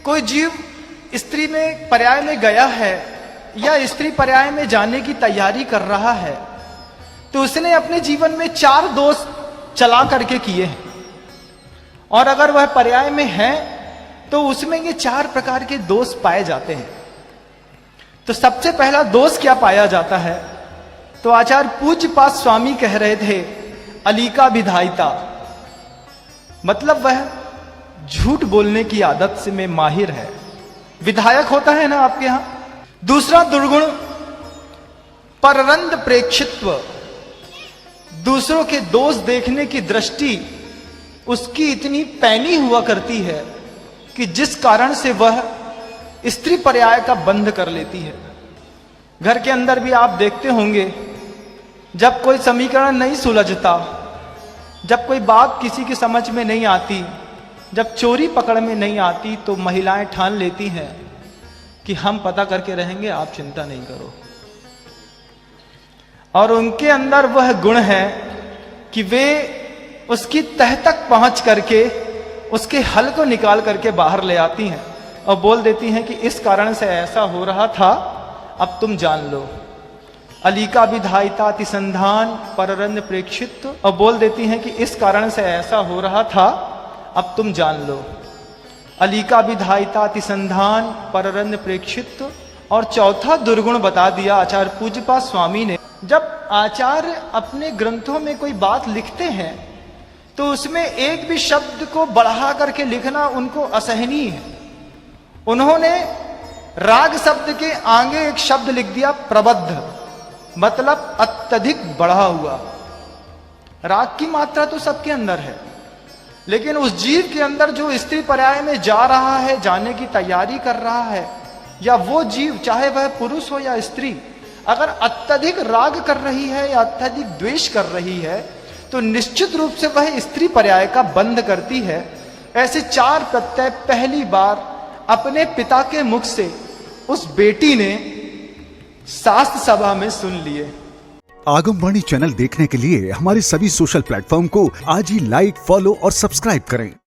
कोई जीव स्त्री में पर्याय में गया है या स्त्री पर्याय में जाने की तैयारी कर रहा है, तो उसने अपने जीवन में 4 दोष चला करके किए हैं। और अगर वह पर्याय में है तो उसमें ये 4 प्रकार के दोष पाए जाते हैं। तो सबसे पहला दोष क्या पाया जाता है? तो आचार्य पूज्यपाद स्वामी कह रहे थे, अलीका विधायिता, मतलब वह झूठ बोलने की आदत से में माहिर है। विधायक होता है ना आपके यहां। दूसरा दुर्गुण पररंद प्रेक्षित्व, दूसरों के दोष देखने की दृष्टि उसकी इतनी पैनी हुआ करती है कि जिस कारण से वह स्त्री पर्याय का बंध कर लेती है। घर के अंदर भी आप देखते होंगे, जब कोई समीकरण नहीं सुलझता, जब कोई बात किसी की समझ में नहीं आती, जब चोरी पकड़ में नहीं आती, तो महिलाएं ठान लेती हैं कि हम पता करके रहेंगे, आप चिंता नहीं करो। और उनके अंदर वह गुण है कि वे उसकी तह तक पहुंच करके उसके हल को निकाल करके बाहर ले आती हैं और बोल देती हैं कि इस कारण से ऐसा हो रहा था, अब तुम जान लो। अलीका विधायिता तिसंधान पररंद प्रेक्षित, और बोल देती हैं कि इस कारण से ऐसा हो रहा था, अब तुम जान लो। अलीका विधायिता तिसंधान पररंद प्रेक्षित। और चौथा दुर्गुण बता दिया आचार्य पूज्यपाद स्वामी ने। जब आचार्य अपने ग्रंथों में कोई बात लिखते हैं तो उसमें एक भी शब्द को बढ़ा करके लिखना उनको असहनीय है। उन्होंने राग शब्द के आगे एक शब्द लिख दिया प्रबद्ध, मतलब अत्यधिक बढ़ा हुआ। राग की मात्रा तो सबके अंदर है, लेकिन उस जीव के अंदर जो स्त्री पर्याय में जा रहा है, जाने की तैयारी कर रहा है, या वो जीव चाहे वह पुरुष हो या स्त्री, अगर अत्यधिक राग कर रही है या अत्यधिक द्वेष कर रही है, तो निश्चित रूप से वह स्त्री पर्याय का बंध करती है। ऐसे 4 प्रत्यय पहली बार अपने पिता के मुख से उस बेटी ने शास्त्र सभा में सुन लिए। आगमवाणी चैनल देखने के लिए हमारे सभी सोशल प्लेटफॉर्म को आज ही लाइक, फॉलो और सब्सक्राइब करें।